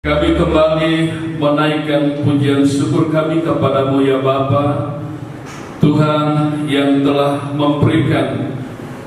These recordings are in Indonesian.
Kami kembali menaikkan pujian syukur kami kepadamu ya Bapa, Tuhan yang telah memberikan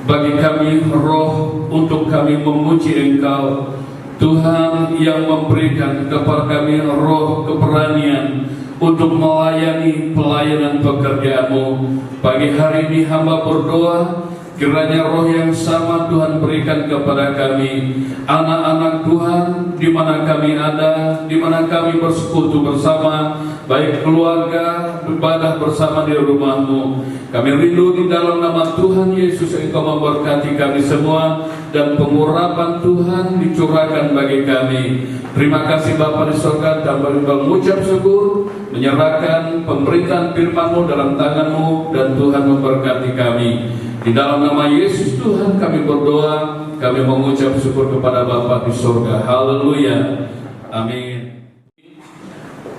bagi kami roh untuk kami memuji Engkau. Tuhan yang memberikan kepada kami roh keberanian untuk melayani pelayanan pekerjaan-Mu. Pagi hari ini hamba berdoa, kiranya roh yang sama Tuhan berikan kepada kami, anak-anak Tuhan, di mana kami ada, di mana kami bersekutu bersama, baik keluarga, ibadah bersama di rumah-Mu. Kami rindu di dalam nama Tuhan Yesus Engkau memberkati kami semua, dan pengurapan Tuhan dicurahkan bagi kami. Terima kasih Bapa di surga, dan mengucap syukur, menyerahkan pemberitaan firman-Mu dalam tangan-Mu, dan Tuhan memberkati kami. Di dalam nama Yesus Tuhan kami berdoa, kami mengucap syukur kepada Bapa di surga. Haleluya. Amin.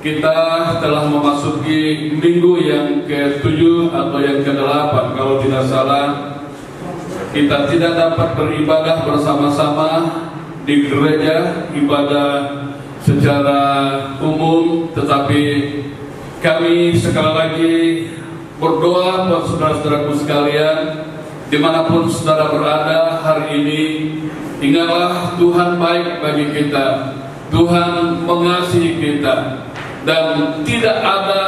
Kita telah memasuki minggu yang ke-7 atau yang ke-8 kalau tidak salah. Kita tidak dapat beribadah bersama-sama di gereja, ibadah secara umum, tetapi kami sekali lagi berdoa buat saudara-saudaraku sekalian, dimanapun saudara berada hari ini. Ingatlah Tuhan baik bagi kita, Tuhan mengasihi kita, dan tidak ada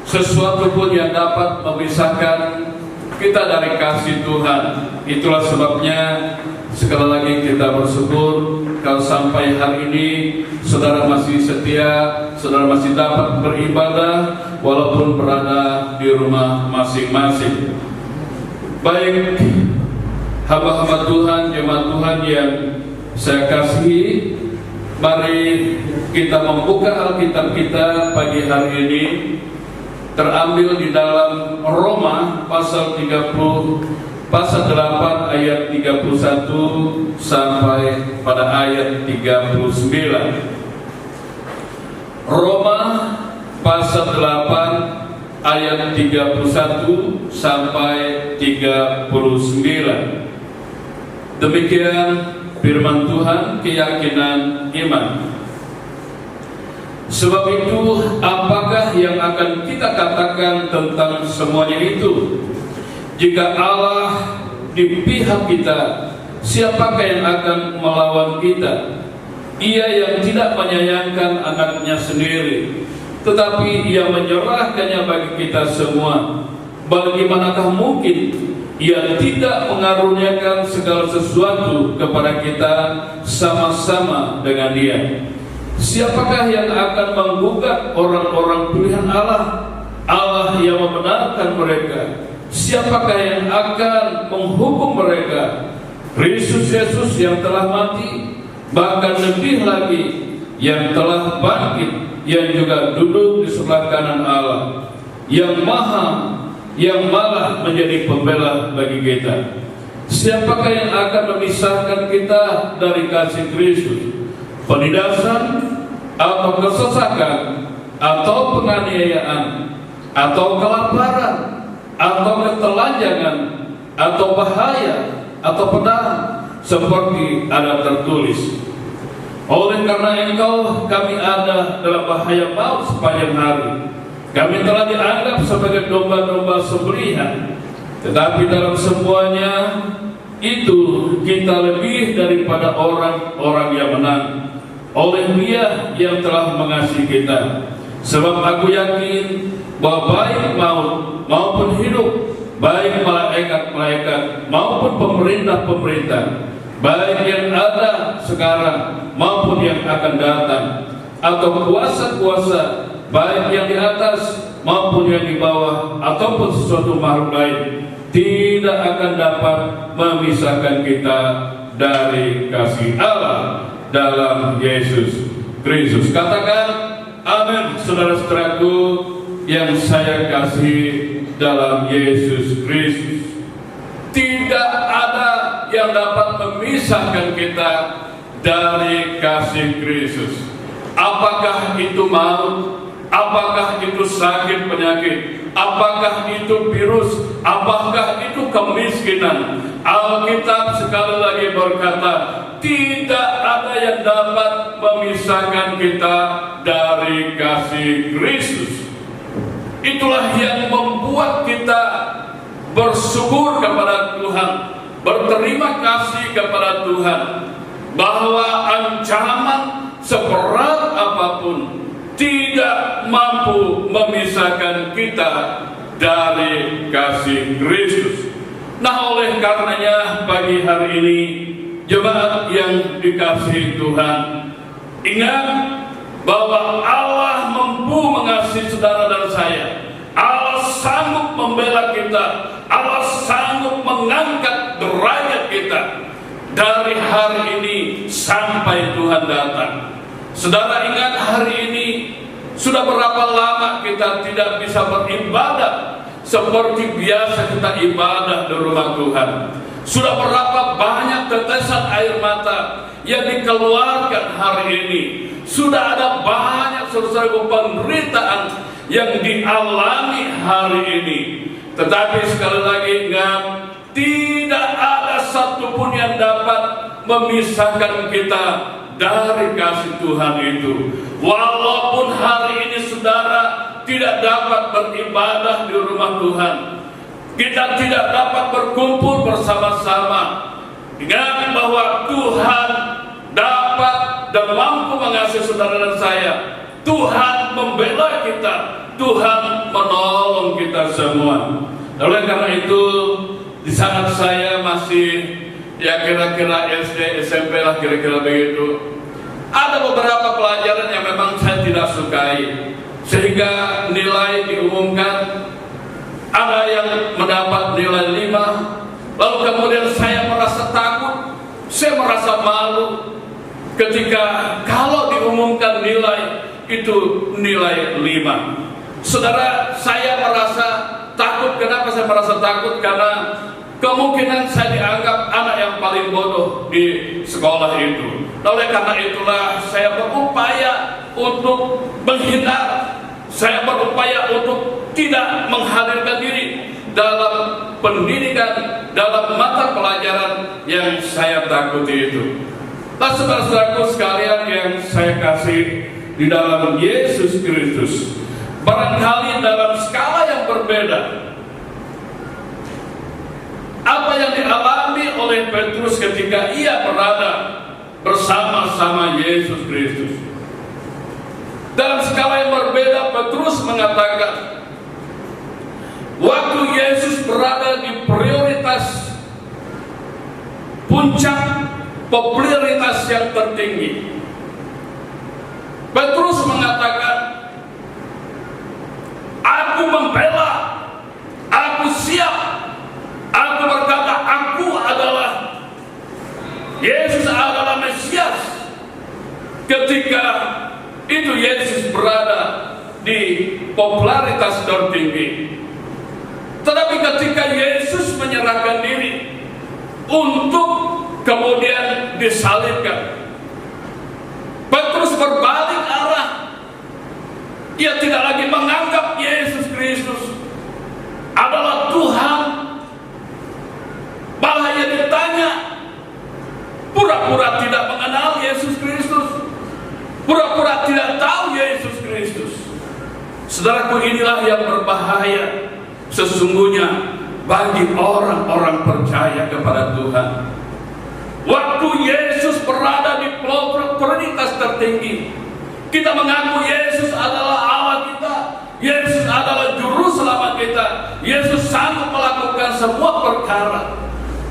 sesuatu pun yang dapat memisahkan kita dari kasih Tuhan. Itulah sebabnya sekali lagi kita bersyukur kalau sampai hari ini saudara masih setia, saudara masih dapat beribadah walaupun berada di rumah masing-masing. Baik hamba-hamba Tuhan, jemaat Tuhan yang saya kasihi, mari kita membuka Alkitab kita pagi hari ini, terambil di dalam Roma pasal 8 ayat 31 sampai pada ayat 39. Roma pasal 8 ayat 31 sampai 39. Demikian firman Tuhan, keyakinan iman. Sebab itu, apakah yang akan kita katakan tentang semuanya itu? Jika Allah di pihak kita, siapakah yang akan melawan kita? Ia yang tidak menyayangkan anaknya sendiri, tetapi ia menyerahkannya bagi kita semua. Bagaimanakah mungkin ia tidak mengaruniakan segala sesuatu kepada kita sama-sama dengan Dia? Siapakah yang akan menggugat orang-orang pilihan Allah? Allah yang membenarkan mereka. Siapakah yang akan menghukum mereka? Kristus Yesus yang telah mati, bahkan lebih lagi yang telah bangkit, yang juga duduk di sebelah kanan Allah, yang malah menjadi pembela bagi kita. Siapakah yang akan memisahkan kita dari kasih Kristus? Penindasan atau kesesakan atau penganiayaan atau kelaparan atau ketelanjangan atau bahaya atau pedang, seperti ada tertulis, oleh karena Engkau kami ada dalam bahaya maut sepanjang hari. Kami telah dianggap sebagai domba-domba sembelihan, tetapi dalam semuanya itu kita lebih daripada orang-orang yang menang oleh Dia yang telah mengasihi kita. Sebab aku yakin bahwa baik maut maupun hidup, baik malaikat-malaikat maupun pemerintah-pemerintah, baik yang ada sekarang maupun yang akan datang, atau kuasa-kuasa, baik yang di atas maupun yang di bawah, ataupun sesuatu makhluk lain, tidak akan dapat memisahkan kita dari kasih Allah dalam Yesus Kristus. Katakan amin, saudara-saudaraku yang saya kasih dalam Yesus Kristus. Tidak ada yang dapat memisahkan kita dari kasih Kristus. Apakah itu maut, apakah itu sakit penyakit, apakah itu virus, apakah itu kemiskinan. Alkitab sekali lagi berkata, tidak ada yang dapat memisahkan kita dari kasih Kristus. Itulah yang membuat kita bersyukur kepada Tuhan, berterima kasih kepada Tuhan, bahwa ancaman seberat apapun tidak mampu memisahkan kita dari kasih Kristus. Nah, oleh karenanya pagi hari ini, jemaat yang dikasihi Tuhan, ingat bahwa Allah mampu mengasihi saudara dan saya. Allah sanggup membela kita. Allah sanggup mengangkat derajat kita dari hari ini sampai Tuhan datang. Saudara, ingat hari ini sudah berapa lama kita tidak bisa beribadah seperti biasa kita ibadah di rumah Tuhan. Sudah berapa banyak tetesan air mata yang dikeluarkan hari ini. Sudah ada banyak saudara penderitaan yang dialami hari ini. Tetapi sekali lagi ingat, tidak ada satupun yang dapat memisahkan kita dari kasih Tuhan itu. Walaupun hari ini saudara tidak dapat beribadah di rumah Tuhan, kita tidak dapat berkumpul bersama-sama, ingat bahwa Tuhan dapat dan mampu mengasihi saudara dan saya. Tuhan membela kita, Tuhan menolong kita semua. Oleh karena itu, di saat saya masih kira-kira SD, SMP lah kira-kira begitu, ada beberapa pelajaran yang memang saya tidak sukai, sehingga nilai diumumkan, ada yang mendapat nilai 5, lalu kemudian saya merasa takut, saya merasa malu ketika kalau diumumkan nilai itu nilai 5. Saudara, saya merasa takut. Kenapa saya merasa takut? Karena kemungkinan saya dianggap anak yang paling bodoh di sekolah itu. Oleh karena itulah saya berupaya untuk menghindar. Saya berupaya untuk tidak menghadirkan diri dalam pendidikan, dalam mata pelajaran yang saya takuti itu. Nah, saudara-saudaraku sekalian yang saya kasih di dalam Yesus Kristus, barangkali dalam skala yang berbeda, apa yang dialami oleh Petrus ketika ia berada bersama-sama Yesus Kristus. Dalam skala yang berbeda, Petrus mengatakan, waktu Yesus berada di prioritas puncak popularitas yang tertinggi, Petrus mengatakan, aku membela, aku siap, aku berkata, aku adalah Yesus adalah Mesias. Ketika itu Yesus berada di popularitas tertinggi. Tetapi ketika Yesus menyerahkan diri untuk kemudian disalibkan, Petrus berbalik arah. Ia tidak lagi menganggap Yesus Kristus adalah Tuhan. Malah ia ditanya, pura-pura tidak mengenal Yesus Kristus, pura-pura tidak tahu Yesus Kristus. Saudaraku, inilah yang berbahaya sesungguhnya bagi orang-orang percaya kepada Tuhan. Waktu Yesus berada di prioritas tertinggi, kita mengaku Yesus adalah Allah kita, Yesus adalah juru selamat kita, Yesus sanggup melakukan semua perkara.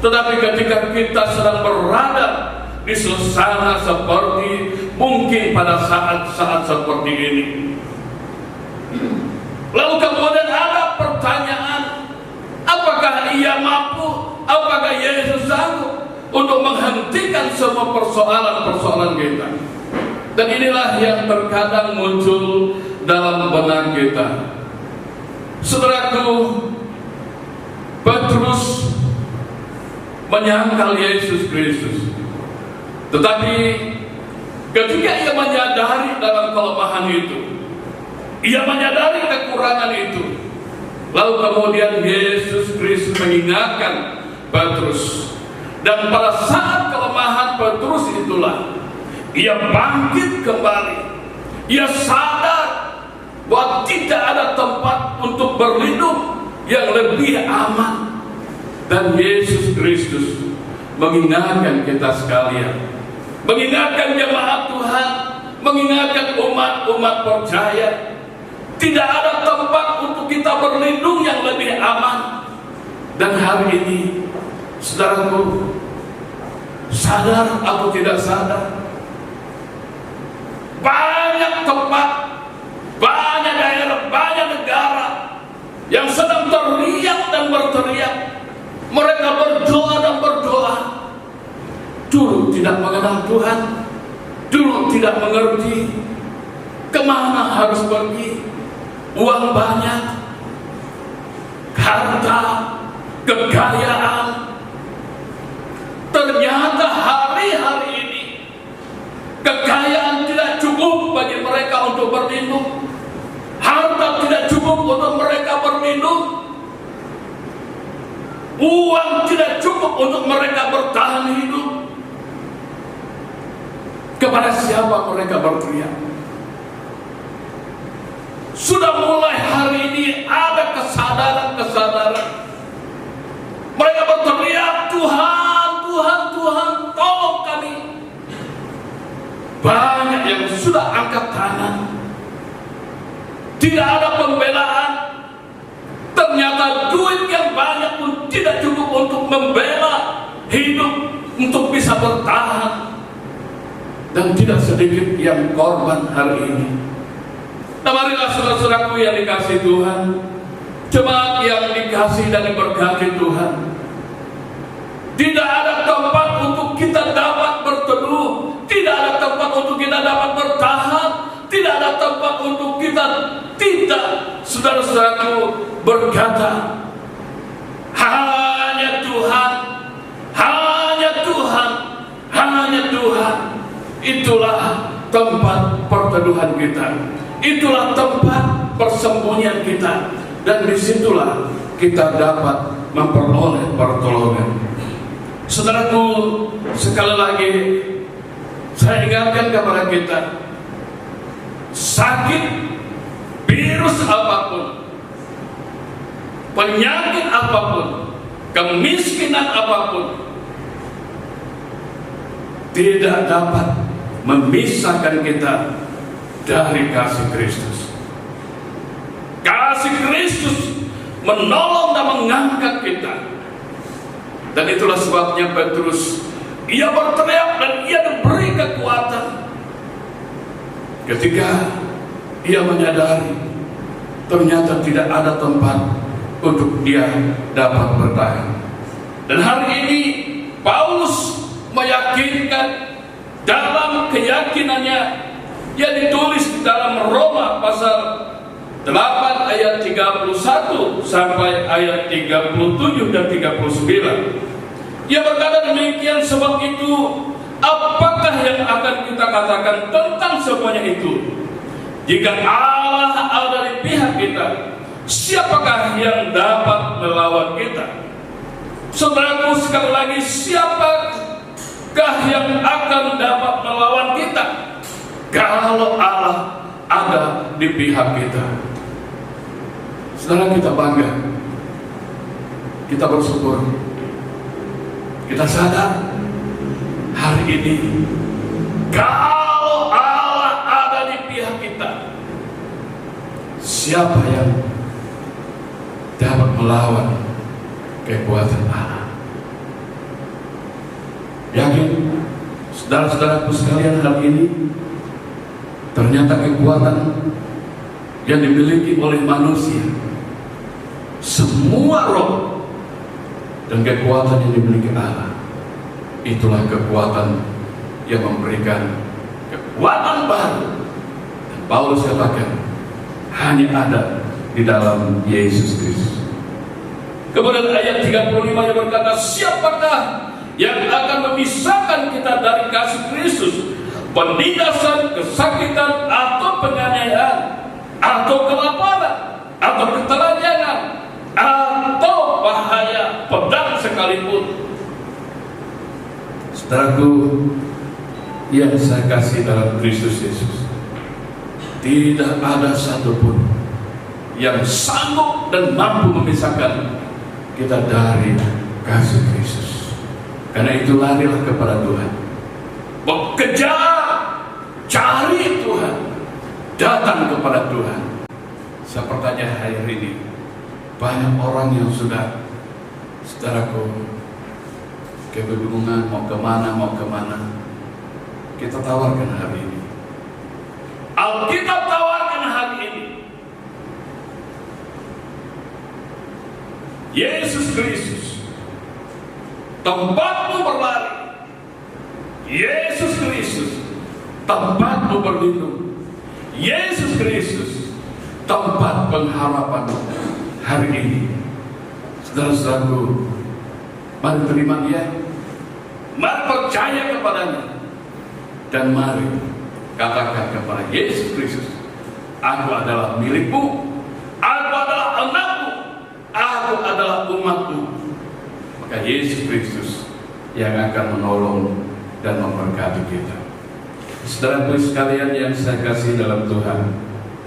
Tetapi ketika kita sedang berada di suasana seperti mungkin pada saat-saat seperti ini, lalu kemudian ada pertanyaan, apakah ia mampu, apakah Yesus sanggup untuk menghentikan semua persoalan-persoalan kita? Dan inilah yang terkadang muncul dalam benak kita. Saudaraku, Petrus menyangkal Yesus Kristus, tetapi ketika ia menyadari dalam kelemahan itu, ia menyadari kekurangan itu, lalu kemudian Yesus Kristus mengingatkan Petrus. Dan pada saat kelemahan kelemahan Petrus itulah ia bangkit kembali. Ia sadar bahwa tidak ada tempat untuk berlindung yang lebih aman. Dan Yesus Kristus mengingatkan kita sekalian, mengingatkan jemaat Tuhan, mengingatkan umat-umat percaya, tidak ada tempat untuk kita berlindung yang lebih aman. Dan hari ini, saudaraku, sadar atau tidak sadar, banyak tempat, banyak daerah, banyak negara yang sedang teriak dan berteriak. Mereka berdoa dan berdoa, dulu tidak mengenal Tuhan, dulu tidak mengerti kemana harus pergi, uang banyak, harta, kekayaan. Ternyata hari-hari ini kekayaan tidak cukup bagi mereka untuk berlindung, harta tidak cukup untuk mereka berlindung, uang tidak cukup untuk mereka bertahan hidup. Kepada siapa mereka berteriak? Sudah mulai hari ini ada kesadaran. Mereka berteriak, Tuhan, Tuhan, Tuhan, tolong kami. Banyak yang sudah angkat tangan, tidak ada pembelaan. Ternyata duit yang banyak pun tidak cukup untuk membela hidup, untuk bisa bertahan. Dan tidak sedikit yang korban hari ini. Nah, marilah saudara-saudaraku yang dikasihi Tuhan, jemaat yang dikasihi dan diberkati Tuhan, tidak ada tempat untuk kita dapat berteduh, tidak ada tempat untuk kita dapat bertahan, tidak ada tempat untuk kita tidak, saudara-saudaraku, berkata, hanya Tuhan, hanya Tuhan, hanya Tuhan. Itulah tempat perteduhan kita, itulah tempat persembunyian kita, dan disitulah kita dapat memperoleh pertolongan. Saudaraku, sekali lagi saya ingatkan kepada kita, sakit, virus apapun, penyakit apapun, kemiskinan apapun, tidak dapat memisahkan kita dari kasih Kristus. Kasih Kristus menolong dan mengangkat kita. Dan itulah sebabnya Petrus, ia berteriak dan ia diberi kekuatan ketika ia menyadari ternyata tidak ada tempat untuk dia dapat bertahan. Dan hari ini Paulus meyakinkan dalam keyakinannya yang ditulis dalam Roma pasal 8 ayat 31 sampai ayat 37 dan 39. Ia berkata demikian, sebab itu apakah yang akan kita katakan tentang semuanya itu? Jika Allah ada di pihak kita, siapakah yang dapat melawan kita? Saudaraku, sekali lagi, siapakah yang akan dapat melawan kita kalau Allah ada di pihak kita? Saudara, kita bangga, kita bersyukur, kita sadar hari ini kalau Allah ada di pihak kita, siapa yang dapat melawan kekuatan Allah? Yakin saudara-saudaraku sekalian, hari ini ternyata kekuatan yang dimiliki oleh manusia, semua roh dan kekuatan yang dimiliki Allah, itulah kekuatan yang memberikan kekuatan baru. Dan Paulus katakan hanya ada di dalam Yesus Kristus. Kemudian ayat 35 yang berkata, siapakah yang akan memisahkan kita dari kasih Kristus? Penindasan, kesakitan, atau penganiayaan, atau kelaparan, atau ketelanjangan, atau bahaya pedang sekalipun. Saudaraku yang saya kasih dalam Kristus Yesus, tidak ada satupun yang sanggup dan mampu memisahkan kita dari kasih Kristus. Karena itu larilah kepada Tuhan, bekerja, cari Tuhan, datang kepada Tuhan. Saya bertanya hari ini, banyak orang yang sudah, saudaraku, kebingungan mau kemana. Kita tawarkan hari ini, Alkitab tawarkan hari ini, Yesus Kristus, tempatmu berlari. Yesus Kristus, tempatmu berlindung. Yesus Kristus, tempat pengharapanmu hari ini. Saudara-saudaraku, mari terima Dia, mari percaya kepadanya, dan mari katakan kepada Yesus Kristus, aku adalah milikmu, aku adalah anakmu, aku adalah umatmu. Maka Yesus Kristus yang akan menolong dan memberkati kita. Saudaraku sekalian yang saya kasih dalam Tuhan,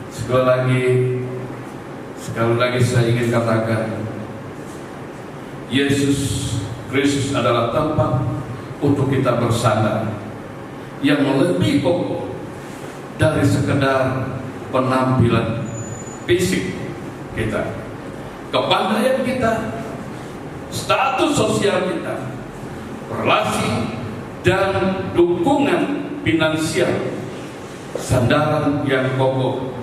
sekali lagi saya ingin katakan, Yesus Kristus adalah tempat untuk kita bersandar yang lebih pokok dari sekedar penampilan fisik kita, kepandaian kita, status sosial kita, relasi dan dukungan finansial. Sandaran yang pokok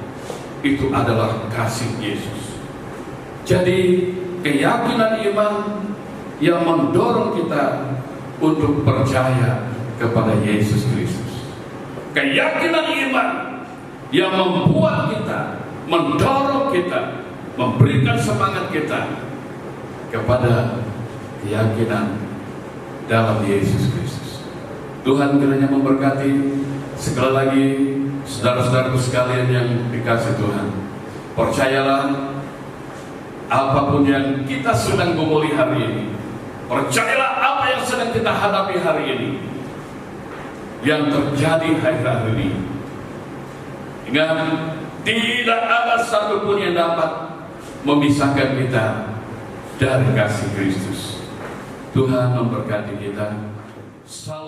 itu adalah kasih Yesus. Jadi keyakinan iman yang mendorong kita untuk percaya kepada Yesus Kristus. Keyakinan iman yang membuat kita, mendorong kita, memberikan semangat kita kepada keyakinan dalam Yesus Kristus. Tuhan kiranya memberkati. Sekali lagi, saudara-saudaraku sekalian yang dikasih Tuhan, percayalah, apapun yang kita sedang gumuli hari ini, percayalah apa yang sedang kita hadapi hari ini, yang terjadi hari-hari ini, ingat, tidak ada satupun yang dapat memisahkan kita dari kasih Kristus. Tuhan memberkati kita. Salam.